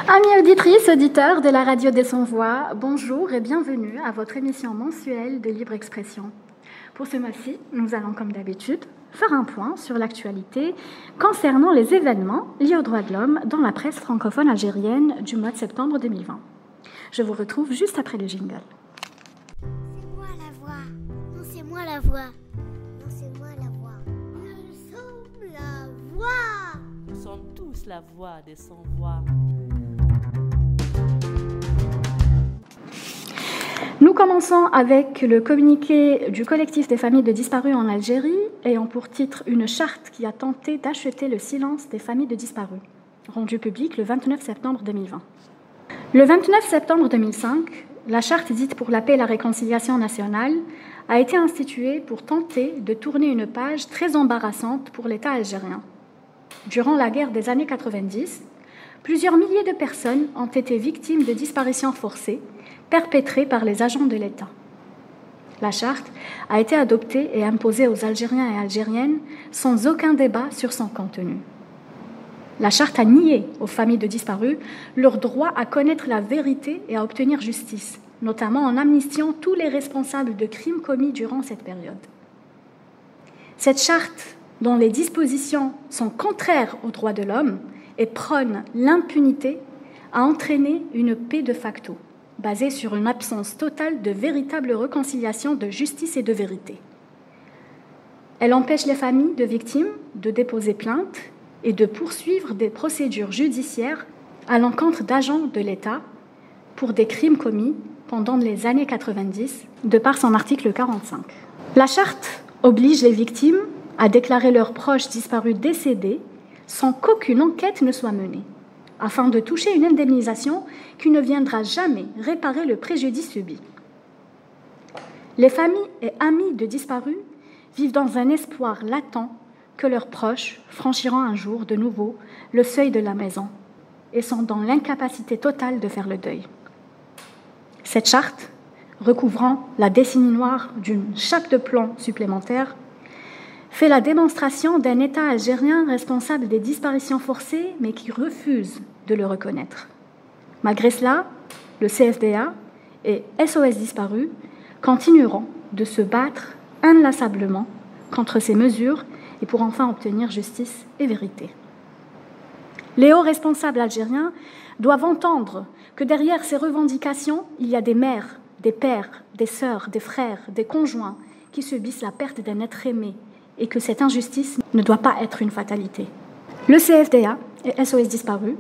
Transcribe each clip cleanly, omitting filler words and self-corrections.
Amis auditrices, auditeurs de la radio des Sans-Voix, bonjour et bienvenue à votre émission mensuelle de libre expression. Pour ce mois-ci, nous allons comme d'habitude faire un point sur l'actualité concernant les événements liés aux droits de l'homme dans la presse francophone algérienne du mois de septembre 2020. Je vous retrouve juste après le jingle. C'est moi la voix. Non, c'est moi la voix. Non, c'est moi la voix. Nous sommes la voix. Nous sommes tous la voix des sans-voix. Nous commençons avec le communiqué du collectif des familles de disparus en Algérie, ayant pour titre une charte qui a tenté d'acheter le silence des familles de disparus, rendu public le 29 septembre 2020. Le 29 septembre 2005, la charte dite pour la paix et la réconciliation nationale a été instituée pour tenter de tourner une page très embarrassante pour l'État algérien. Durant la guerre des années 90, plusieurs milliers de personnes ont été victimes de disparitions forcées perpétrées par les agents de l'État. La charte a été adoptée et imposée aux Algériens et Algériennes sans aucun débat sur son contenu. La charte a nié aux familles de disparus leur droit à connaître la vérité et à obtenir justice, notamment en amnistiant tous les responsables de crimes commis durant cette période. Cette charte, dont les dispositions sont contraires aux droits de l'homme et prône l'impunité, a entraîné une paix de facto, basée sur une absence totale de véritable réconciliation de justice et de vérité. Elle empêche les familles de victimes de déposer plainte et de poursuivre des procédures judiciaires à l'encontre d'agents de l'État pour des crimes commis pendant les années 90, de par son article 45. La charte oblige les victimes à déclarer leurs proches disparus décédés sans qu'aucune enquête ne soit menée, afin de toucher une indemnisation qui ne viendra jamais réparer le préjudice subi. Les familles et amis de disparus vivent dans un espoir latent que leurs proches franchiront un jour de nouveau le seuil de la maison et sont dans l'incapacité totale de faire le deuil. Cette charte, recouvrant la décennie noire d'une chape de plomb supplémentaire, fait la démonstration d'un État algérien responsable des disparitions forcées, mais qui refuse de le reconnaître. Malgré cela, le CFDA et SOS Disparus continueront de se battre inlassablement contre ces mesures et pour enfin obtenir justice et vérité. Les hauts responsables algériens doivent entendre que derrière ces revendications, il y a des mères, des pères, des sœurs, des frères, des conjoints qui subissent la perte d'un être aimé, et que cette injustice ne doit pas être une fatalité. Le CFDA et SOS Disparus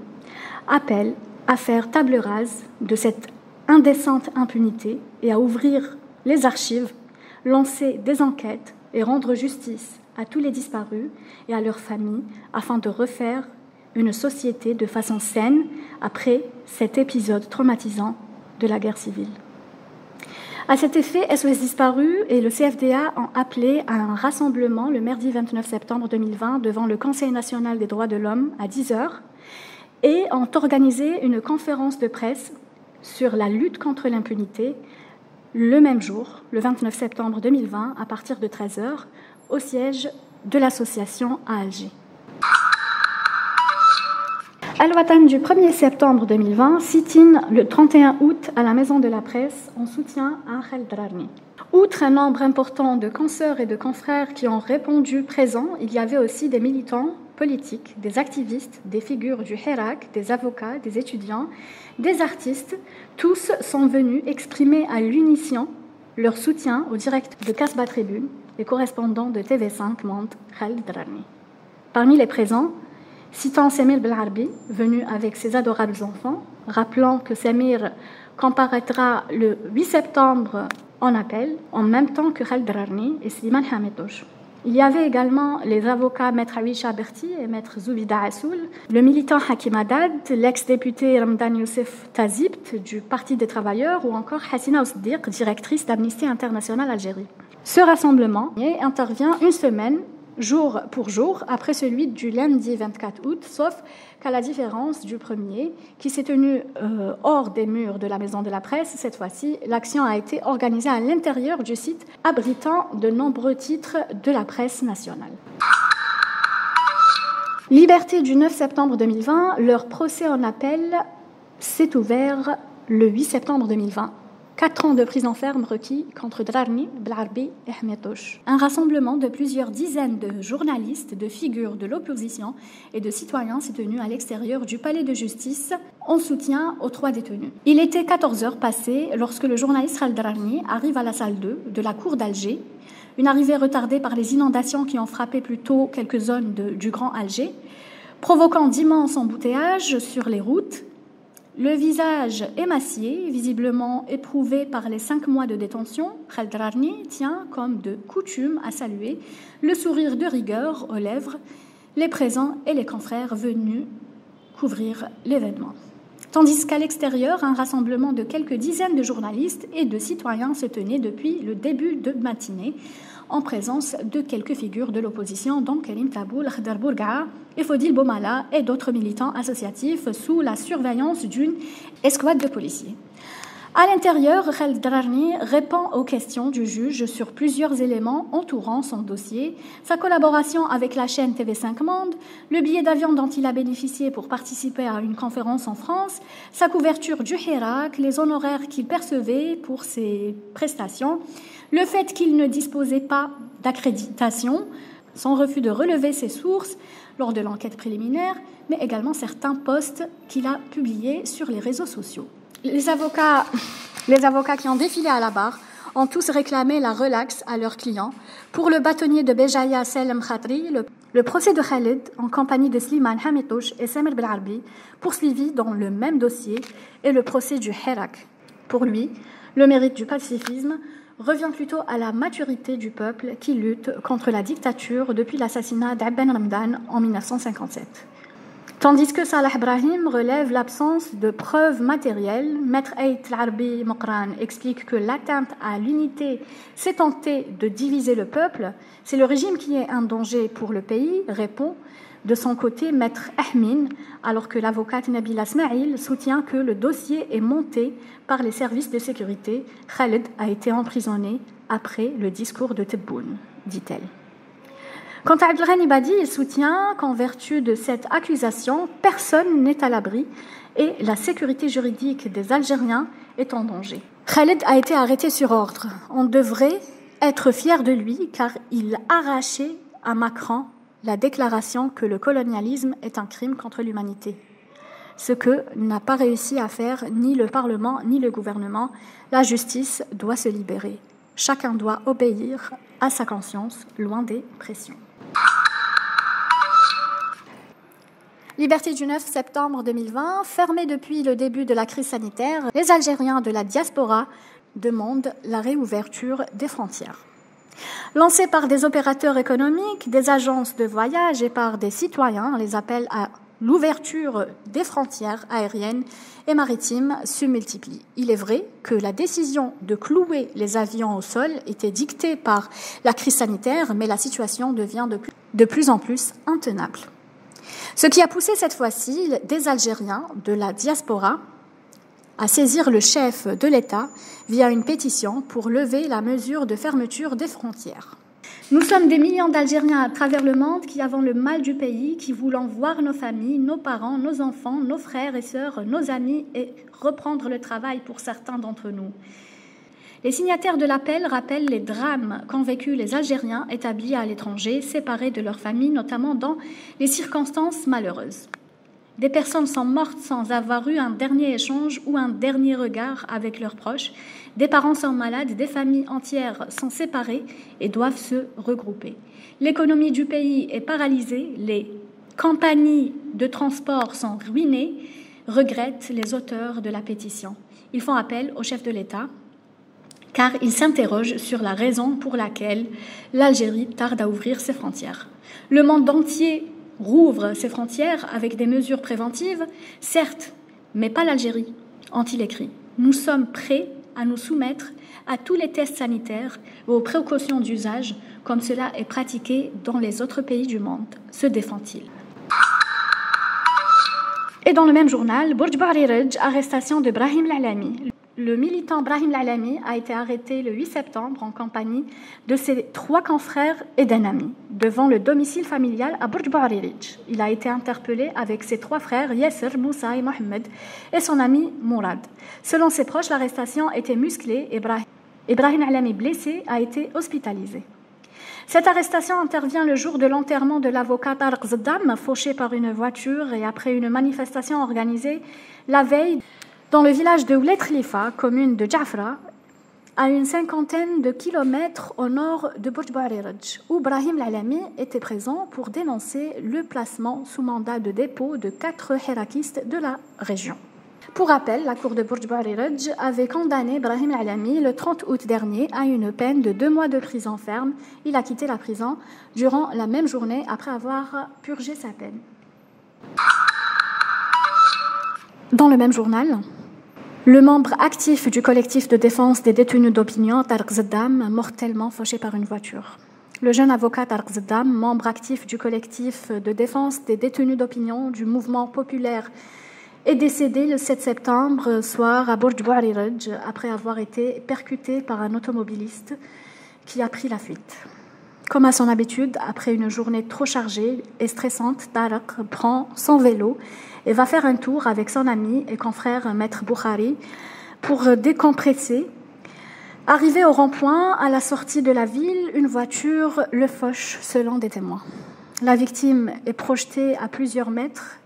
appellent à faire table rase de cette indécente impunité et à ouvrir les archives, lancer des enquêtes et rendre justice à tous les disparus et à leurs familles afin de refaire une société de façon saine après cet épisode traumatisant de la guerre civile. À cet effet, SOS Disparus et le CFDA ont appelé à un rassemblement le mardi 29 septembre 2020 devant le Conseil national des droits de l'homme à 10h et ont organisé une conférence de presse sur la lutte contre l'impunité le même jour, le 29 septembre 2020, à partir de 13h, au siège de l'association à Alger. Al-Watan du 1er septembre 2020 sit-in le 31 août à la Maison de la Presse en soutien à Khaled Drarni. Outre un nombre important de consoeurs et de confrères qui ont répondu présents, il y avait aussi des militants politiques, des activistes, des figures du Hirak, des avocats, des étudiants, des artistes. Tous sont venus exprimer à l'unisson leur soutien au direct de Casbah Tribune, les correspondants de TV5 Monde Khaled Drarni. Parmi les présents, citant Samir Belarbi, venu avec ses adorables enfants, rappelant que Samir comparaîtra le 8 septembre en appel, en même temps que Khaled Drarni et Slimane Hamidouche. Il y avait également les avocats Maître Awisha Berti et Maître Zoubida Assoul, le militant Hakim Haddad, l'ex-député Ramdan Youssef Tazibt du Parti des Travailleurs ou encore Hassina Ousdiq, directrice d'Amnesty International Algérie. Ce rassemblement intervient une semaine jour pour jour après celui du lundi 24 août, sauf qu'à la différence du premier, qui s'est tenu hors des murs de la Maison de la Presse, cette fois-ci, l'action a été organisée à l'intérieur du site, abritant de nombreux titres de la presse nationale. Liberté du 9 septembre 2020, leur procès en appel s'est ouvert le 8 septembre 2020. 4 ans de prison ferme requis contre Drarni, Blarbi et Hmetouch. Un rassemblement de plusieurs dizaines de journalistes, de figures de l'opposition et de citoyens s'est tenu à l'extérieur du palais de justice en soutien aux 3 détenus. Il était 14 heures passées lorsque le journaliste Khaled Drarni arrive à la salle 2 de la cour d'Alger, une arrivée retardée par les inondations qui ont frappé plus tôt quelques zones du Grand Alger, provoquant d'immenses embouteillages sur les routes. Le visage émacié, visiblement éprouvé par les 5 mois de détention, Khaled Drarni tient, comme de coutume, à saluer, le sourire de rigueur aux lèvres, les présents et les confrères venus couvrir l'événement. Tandis qu'à l'extérieur, un rassemblement de quelques dizaines de journalistes et de citoyens se tenait depuis le début de matinée, en présence de quelques figures de l'opposition, dont Karim Taboul, Khdar Bourga'a et Fodil Bomala et d'autres militants associatifs sous la surveillance d'une escouade de policiers. À l'intérieur, Khaled Drarni répond aux questions du juge sur plusieurs éléments entourant son dossier, sa collaboration avec la chaîne TV5 Monde, le billet d'avion dont il a bénéficié pour participer à une conférence en France, sa couverture du Hirak, les honoraires qu'il percevait pour ses prestations, le fait qu'il ne disposait pas d'accréditation, son refus de relever ses sources lors de l'enquête préliminaire, mais également certains posts qu'il a publiés sur les réseaux sociaux. Les avocats qui ont défilé à la barre ont tous réclamé la relaxe à leurs clients. Pour le bâtonnier de Béjaïa Selem Khatri, le procès de Khaled, en compagnie de Slimane Hmetouch et Samir Belarbi, poursuivi dans le même dossier, et le procès du Hirak. Pour lui, le mérite du pacifisme revient plutôt à la maturité du peuple qui lutte contre la dictature depuis l'assassinat d'Abben Ramdan en 1957. Tandis que Salah Brahim relève l'absence de preuves matérielles, Maître Ait Al-Arbi Mokran explique que l'atteinte à l'unité s'est tentée de diviser le peuple. C'est le régime qui est un danger pour le pays, répond de son côté Maître Ahmin, alors que l'avocate Nabila Ismail soutient que le dossier est monté par les services de sécurité. Khaled a été emprisonné après le discours de Tebboune, dit-elle. Quant à Abdelghani Badi, il soutient qu'en vertu de cette accusation, personne n'est à l'abri et la sécurité juridique des Algériens est en danger. Khaled a été arrêté sur ordre. On devrait être fier de lui car il arrachait à Macron la déclaration que le colonialisme est un crime contre l'humanité. Ce que n'a pas réussi à faire ni le Parlement ni le gouvernement. La justice doit se libérer. Chacun doit obéir à sa conscience, loin des pressions. Liberté du 9 septembre 2020, fermée depuis le début de la crise sanitaire, les Algériens de la diaspora demandent la réouverture des frontières. Lancés par des opérateurs économiques, des agences de voyage et par des citoyens, les appels à l'ouverture des frontières aériennes et maritimes se multiplient. Il est vrai que la décision de clouer les avions au sol était dictée par la crise sanitaire, mais la situation devient de plus en plus intenable. Ce qui a poussé cette fois-ci des Algériens de la diaspora à saisir le chef de l'État via une pétition pour lever la mesure de fermeture des frontières. Nous sommes des millions d'Algériens à travers le monde qui avons le mal du pays, qui voulons voir nos familles, nos parents, nos enfants, nos frères et sœurs, nos amis et reprendre le travail pour certains d'entre nous. Les signataires de l'appel rappellent les drames qu'ont vécu les Algériens établis à l'étranger, séparés de leurs familles, notamment dans les circonstances malheureuses. Des personnes sont mortes sans avoir eu un dernier échange ou un dernier regard avec leurs proches. Des parents sont malades, des familles entières sont séparées et doivent se regrouper. L'économie du pays est paralysée, les compagnies de transport sont ruinées, regrettent les auteurs de la pétition. Ils font appel au chef de l'État, car ils s'interrogent sur la raison pour laquelle l'Algérie tarde à ouvrir ses frontières. Le monde entier rouvre ses frontières avec des mesures préventives, certes, mais pas l'Algérie, ont-ils écrit. Nous sommes prêts à nous soumettre à tous les tests sanitaires et aux précautions d'usage, comme cela est pratiqué dans les autres pays du monde, se défend-il. Et dans le même journal, Bourj Bahri Rej, arrestation de Brahim Lalami. le militant Brahim Al-Alami a été arrêté le 8 septembre en compagnie de ses 3 confrères et d'un ami devant le domicile familial à Bourj Bouaririj. Il a été interpellé avec ses 3 frères Yasser, Moussa et Mohamed et son ami Mourad. Selon ses proches, l'arrestation était musclée et Brahim Al-Alami, blessé, a été hospitalisé. Cette arrestation intervient le jour de l'enterrement de l'avocat Tariq Zeddam, fauché par une voiture et après une manifestation organisée la veille dans le village de Oulet Khalifa, commune de Jafra, à une 50aine de kilomètres au nord de Bourj Bouaririj, où Brahim Al-Alami était présent pour dénoncer le placement sous mandat de dépôt de 4 hirakistes de la région. Pour rappel, la cour de Bourj Bouaririj avait condamné Brahim Al-Alami le 30 août dernier à une peine de 2 mois de prison ferme. Il a quitté la prison durant la même journée après avoir purgé sa peine. Dans le même journal, le membre actif du collectif de défense des détenus d'opinion, Tariq Zeddam, mortellement fauché par une voiture. Le jeune avocat Tariq Zeddam, membre actif du collectif de défense des détenus d'opinion du mouvement populaire, est décédé le 7 septembre soir à Bourj Bouaririj après avoir été percuté par un automobiliste qui a pris la fuite. Comme à son habitude, après une journée trop chargée et stressante, Tariq prend son vélo et va faire un tour avec son ami et confrère Maître Boukhari pour décompresser. Arrivé au rond-point, à la sortie de la ville, une voiture le fauche selon des témoins. La victime est projetée à plusieurs mètres.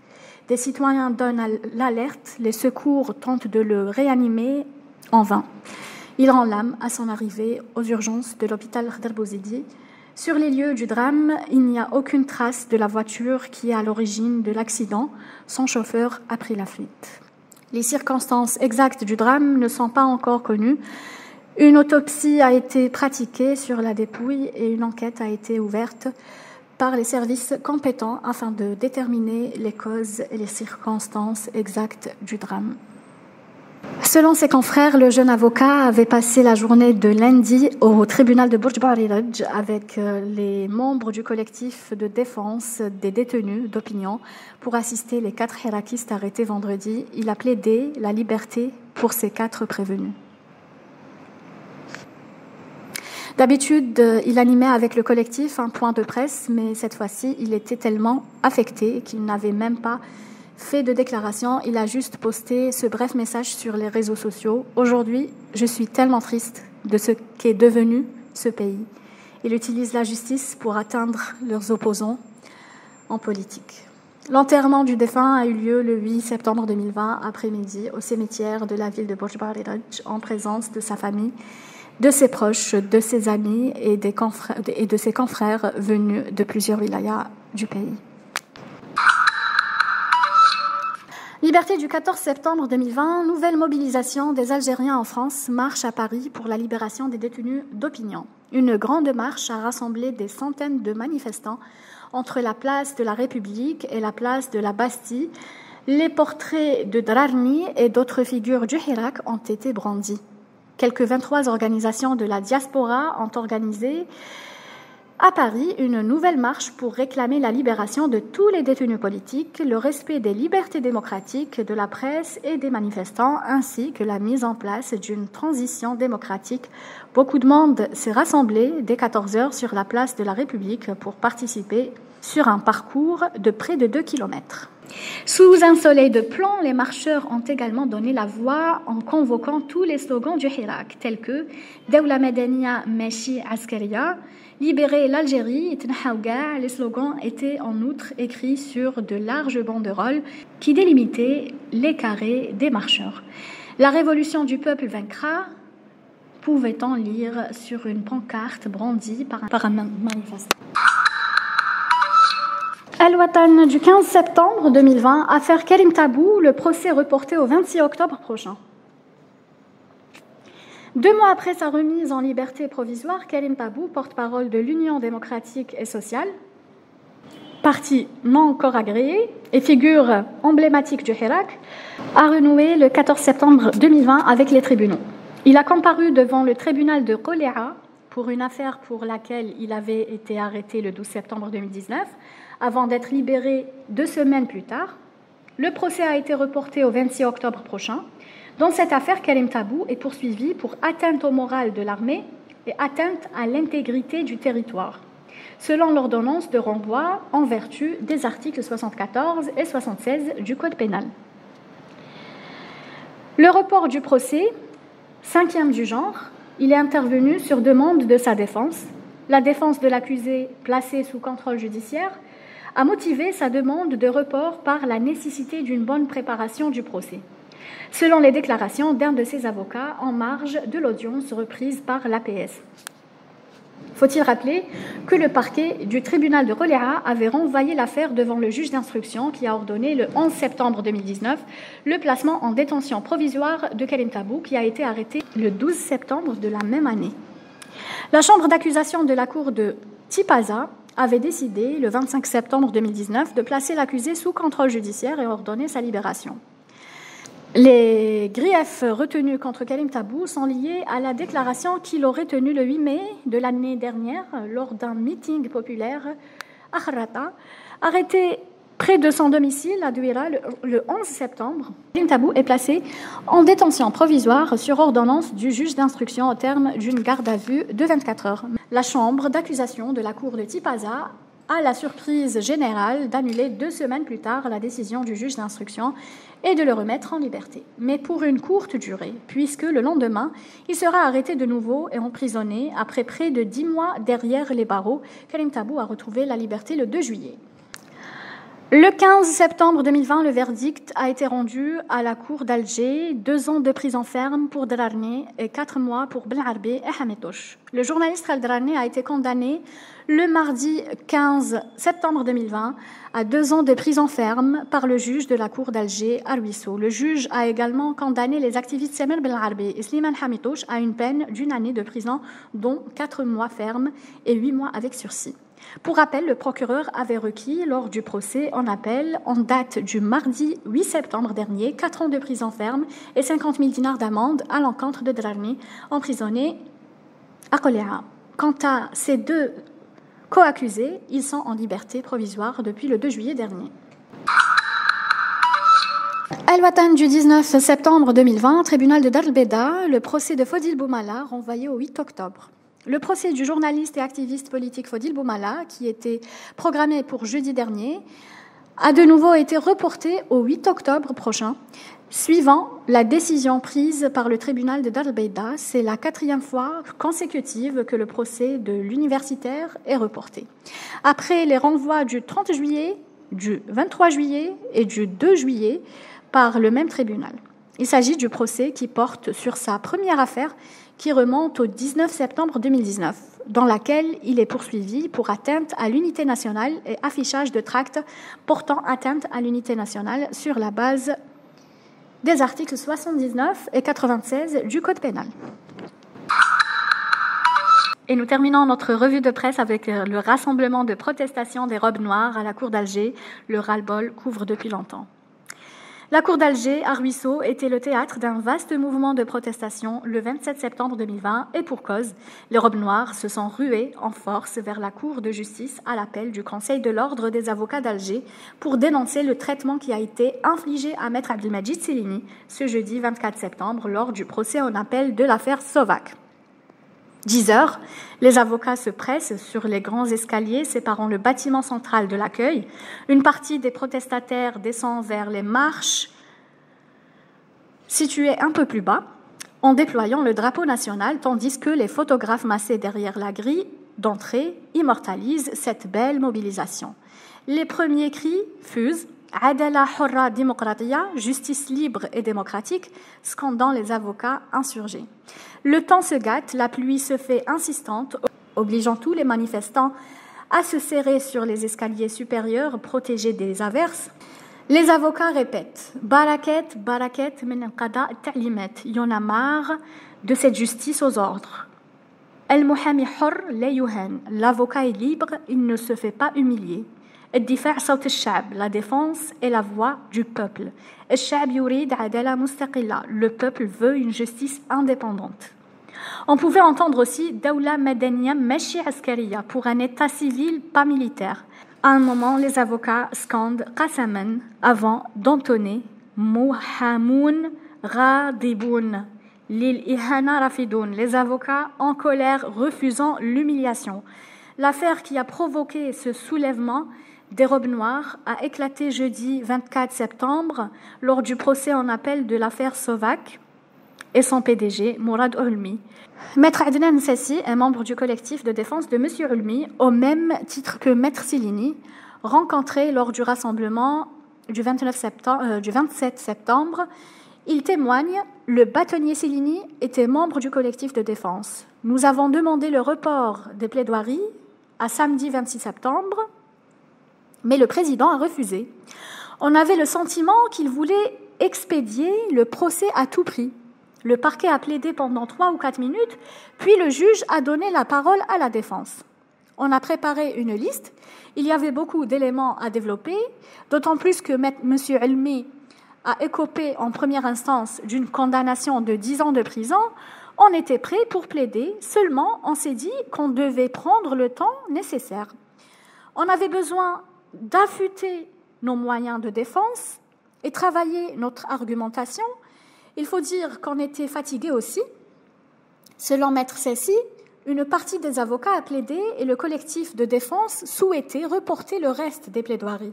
Des citoyens donnent l'alerte, les secours tentent de le réanimer en vain. Il rend l'âme à son arrivée aux urgences de l'hôpital Khdar Bouzidi. Sur les lieux du drame, il n'y a aucune trace de la voiture qui est à l'origine de l'accident. Son chauffeur a pris la fuite. Les circonstances exactes du drame ne sont pas encore connues. Une autopsie a été pratiquée sur la dépouille et une enquête a été ouverte par les services compétents afin de déterminer les causes et les circonstances exactes du drame. Selon ses confrères, le jeune avocat avait passé la journée de lundi au tribunal de Bourj Bouaririj avec les membres du collectif de défense des détenus d'opinion pour assister les 4 hirakistes arrêtés vendredi. Il a plaidé la liberté pour ces 4 prévenus. D'habitude, il animait avec le collectif un point de presse, mais cette fois-ci, il était tellement affecté qu'il n'avait même pas fait de déclaration. Il a juste posté ce bref message sur les réseaux sociaux. « Aujourd'hui, je suis tellement triste de ce qu'est devenu ce pays. » Il utilise la justice pour atteindre leurs opposants en politique. L'enterrement du défunt a eu lieu le 8 septembre 2020, après-midi, au cimetière de la ville de Bourj Bouaririj, en présence de sa famille, de ses proches, de ses amis et de ses confrères venus de plusieurs wilayas du pays. Liberté du 14 septembre 2020, nouvelle mobilisation des Algériens en France, marche à Paris pour la libération des détenus d'opinion. Une grande marche a rassemblé des centaines de manifestants entre la place de la République et la place de la Bastille. Les portraits de Drarni et d'autres figures du Hirak ont été brandis. Quelques 23 organisations de la diaspora ont organisé à Paris une nouvelle marche pour réclamer la libération de tous les détenus politiques, le respect des libertés démocratiques de la presse et des manifestants, ainsi que la mise en place d'une transition démocratique. Beaucoup de monde s'est rassemblé dès 14h sur la place de la République pour participer sur un parcours de près de 2 kilomètres. Sous un soleil de plomb, les marcheurs ont également donné la voix en convoquant tous les slogans du Hirak, tels que « Dawla Madaniya Mashi Askaria », « Libérer l'Algérie », Les slogans étaient en outre écrits sur de larges banderoles qui délimitaient les carrés des marcheurs. « La révolution du peuple vaincra », pouvait-on lire sur une pancarte brandie par un manifestant. Al-Watan du 15 septembre 2020, affaire Karim Tabou, le procès reporté au 26 octobre prochain. 2 mois après sa remise en liberté provisoire, Karim Tabou, porte-parole de l'Union démocratique et sociale, parti non encore agréé et figure emblématique du Hirak, a renoué le 14 septembre 2020 avec les tribunaux. Il a comparu devant le tribunal de Qoléa pour une affaire pour laquelle il avait été arrêté le 12 septembre 2019, avant d'être libéré 2 semaines plus tard. Le procès a été reporté au 26 octobre prochain. Dans cette affaire, Karim Tabou est poursuivi pour atteinte au moral de l'armée et atteinte à l'intégrité du territoire, selon l'ordonnance de renvoi en vertu des articles 74 et 76 du Code pénal. Le report du procès, 5e du genre, il est intervenu sur demande de sa défense. La défense de l'accusé placé sous contrôle judiciaire a motivé sa demande de report par la nécessité d'une bonne préparation du procès, selon les déclarations d'un de ses avocats en marge de l'audience reprise par l'APS. Faut-il rappeler que le parquet du tribunal de Roléa avait renvoyé l'affaire devant le juge d'instruction qui a ordonné le 11 septembre 2019 le placement en détention provisoire de Karim Tabou qui a été arrêté le 12 septembre de la même année. La chambre d'accusation de la cour de Tipaza avait décidé le 25 septembre 2019 de placer l'accusé sous contrôle judiciaire et ordonner sa libération. Les griefs retenus contre Karim Tabou sont liés à la déclaration qu'il aurait tenue le 8 mai de l'année dernière lors d'un meeting populaire à Kharrata, arrêté près de son domicile à Douira le 11 septembre. Karim Tabou est placé en détention provisoire sur ordonnance du juge d'instruction au terme d'une garde à vue de 24 heures. La chambre d'accusation de la cour de Tipaza a la surprise générale d'annuler 2 semaines plus tard la décision du juge d'instruction et de le remettre en liberté, mais pour une courte durée, puisque le lendemain, il sera arrêté de nouveau et emprisonné après près de 10 mois derrière les barreaux. Karim Tabou a retrouvé la liberté le 2 juillet. Le 15 septembre 2020, le verdict a été rendu à la cour d'Alger, 2 ans de prison ferme pour Drarni et 4 mois pour Benharbi et Hamidouche. Le journaliste Khaled Drarni a été condamné le mardi 15 septembre 2020 à 2 ans de prison ferme par le juge de la cour d'Alger à Ruisseau. Le juge a également condamné les activistes Samir Benharbi et Slimane Hamidouche à une peine d'1 année de prison, dont 4 mois ferme et 8 mois avec sursis. Pour rappel, le procureur avait requis, lors du procès en appel, en date du mardi 8 septembre dernier, 4 ans de prison ferme et 50 000 dinars d'amende à l'encontre de Drarni, emprisonné à Roléa. Quant à ces 2 co-accusés, ils sont en liberté provisoire depuis le 2 juillet dernier. El-Watan du 19 septembre 2020, tribunal de Dar el-Beda, le procès de Fodil Boumala renvoyé au 8 octobre. Le procès du journaliste et activiste politique Fodil Boumala, qui était programmé pour jeudi dernier, a de nouveau été reporté au 8 octobre prochain, suivant la décision prise par le tribunal de Dar el-Beda. C'est la 4e fois consécutive que le procès de l'universitaire est reporté. Après les renvois du 30 juillet, du 23 juillet et du 2 juillet par le même tribunal. Il s'agit du procès qui porte sur sa première affaire qui remonte au 19 septembre 2019, dans laquelle il est poursuivi pour atteinte à l'unité nationale et affichage de tracts portant atteinte à l'unité nationale sur la base des articles 79 et 96 du Code pénal. Et nous terminons notre revue de presse avec le rassemblement de protestation des robes noires à la cour d'Alger. Le ras-le-bol couvre depuis longtemps. La cour d'Alger, à Ruisseau, était le théâtre d'un vaste mouvement de protestation le 27 septembre 2020 et pour cause, les robes noires se sont ruées en force vers la cour de justice à l'appel du Conseil de l'ordre des avocats d'Alger pour dénoncer le traitement qui a été infligé à Maître Abdelmajid Sellini ce jeudi 24 septembre lors du procès en appel de l'affaire Sovac. 10 heures, les avocats se pressent sur les grands escaliers séparant le bâtiment central de l'accueil. Une partie des protestataires descend vers les marches situées un peu plus bas en déployant le drapeau national, tandis que les photographes massés derrière la grille d'entrée immortalisent cette belle mobilisation. Les premiers cris fusent « Adala Hurra Dimokratiya » justice libre et démocratique, scandant les avocats insurgés. Le temps se gâte, la pluie se fait insistante, obligeant tous les manifestants à se serrer sur les escaliers supérieurs protégés des averses. Les avocats répètent « Baraket, baraket min al-qada ta'limat » Il y en a marre de cette justice aux ordres. « Al-muhami hur la yuhan » L'avocat est libre, il ne se fait pas humilier. الدفاع صوت الشعب, la défense est la voix du peuple. الشعب يريد عدالة مستقلة, le peuple veut une justice indépendante. On pouvait entendre aussi دولة مدنية ماشي عسكرية, pour un état civil pas militaire. À un moment, les avocats scandent قسما avant d'entonner موحمون غاضبون للإهانة رافضون, les avocats en colère refusant l'humiliation. L'affaire qui a provoqué ce soulèvement des robes noires a éclaté jeudi 24 septembre lors du procès en appel de l'affaire Sovac et son PDG, Mourad Ulmi. Maître Adnan Sassi est membre du collectif de défense de M. Ulmi, au même titre que Maître Silini, rencontré lors du rassemblement du 27 septembre. Il témoigne, le bâtonnier Silini était membre du collectif de défense. Nous avons demandé le report des plaidoiries à samedi 26 septembre, mais le président a refusé. On avait le sentiment qu'il voulait expédier le procès à tout prix. Le parquet a plaidé pendant 3 ou 4 minutes, puis le juge a donné la parole à la défense. On a préparé une liste. Il y avait beaucoup d'éléments à développer, d'autant plus que M. Ulmi a écopé en première instance d'une condamnation de 10 ans de prison. On était prêt pour plaider, seulement on s'est dit qu'on devait prendre le temps nécessaire. On avait besoin d'affûter nos moyens de défense et travailler notre argumentation. Il faut dire qu'on était fatigués aussi. Selon Maître Sassi, une partie des avocats a plaidé et le collectif de défense souhaitait reporter le reste des plaidoiries,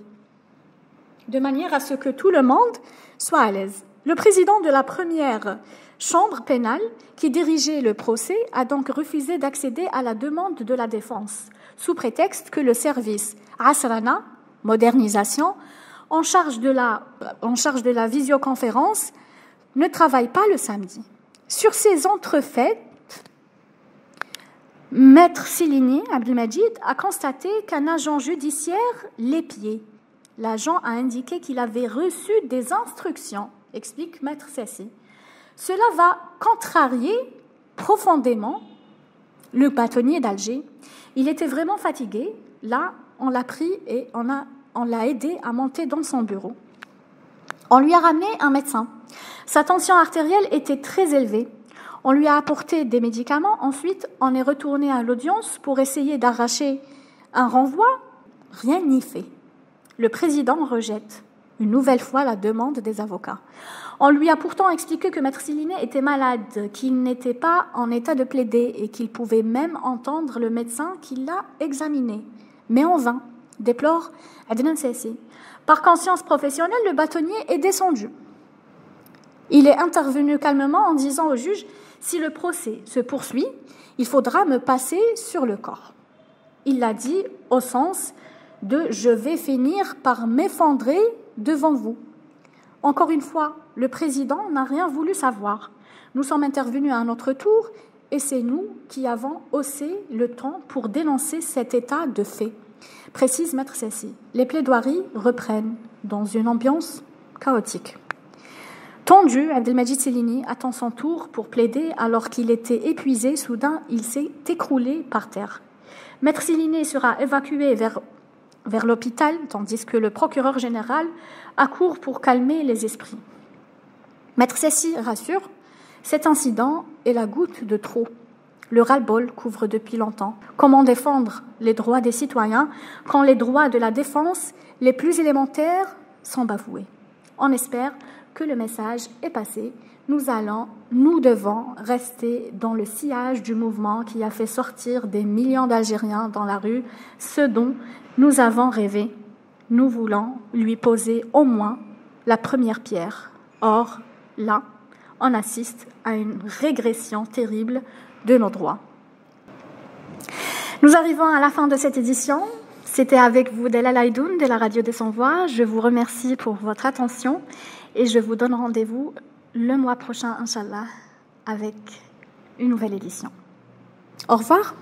de manière à ce que tout le monde soit à l'aise. Le président de la première chambre pénale, qui dirigeait le procès, a donc refusé d'accéder à la demande de la défense, sous prétexte que le service Asrana, modernisation, en charge de la visioconférence, ne travaille pas le samedi. Sur ces entrefaites, Maître Silini Abdelmajid a constaté qu'un agent judiciaire l'épiait. L'agent a indiqué qu'il avait reçu des instructions, explique Maître Sassi. Cela va contrarier profondément le bâtonnier d'Alger. Il était vraiment fatigué. Là, on l'a pris et on l'a aidé à monter dans son bureau. On lui a ramené un médecin. Sa tension artérielle était très élevée. On lui a apporté des médicaments. Ensuite, on est retourné à l'audience pour essayer d'arracher un renvoi. Rien n'y fait. Le président rejette une nouvelle fois la demande des avocats. On lui a pourtant expliqué que Maître Silini était malade, qu'il n'était pas en état de plaider et qu'il pouvait même entendre le médecin qui l'a examiné. Mais en vain, déplore Adnan Sassi. Par conscience professionnelle, le bâtonnier est descendu. Il est intervenu calmement en disant au juge « Si le procès se poursuit, il faudra me passer sur le corps ». Il l'a dit au sens de « Je vais finir par m'effondrer devant vous ». Encore une fois, le président n'a rien voulu savoir. Nous sommes intervenus à notre tour et c'est nous qui avons haussé le ton pour dénoncer cet état de fait, précise Maître Sassi. Les plaidoiries reprennent dans une ambiance chaotique. Tendu, Abdelmajid Silini attend son tour pour plaider alors qu'il était épuisé. Soudain, il s'est écroulé par terre. Maître Silini sera évacué vers l'hôpital, tandis que le procureur général accourt pour calmer les esprits. Maître Sassi rassure, cet incident est la goutte de trop. Le ras-le-bol couvre depuis longtemps. Comment défendre les droits des citoyens quand les droits de la défense les plus élémentaires sont bafoués? On espère que le message est passé. Nous devons rester dans le sillage du mouvement qui a fait sortir des millions d'Algériens dans la rue, ce dont nous avons rêvé. Nous voulons lui poser au moins la première pierre. Or, là, on assiste à une régression terrible de nos droits. Nous arrivons à la fin de cette édition. C'était avec vous Delal Aïdoun de la Radio des Sans-Voix. Je vous remercie pour votre attention et je vous donne rendez-vous le mois prochain, Inch'Allah, avec une nouvelle édition. Au revoir.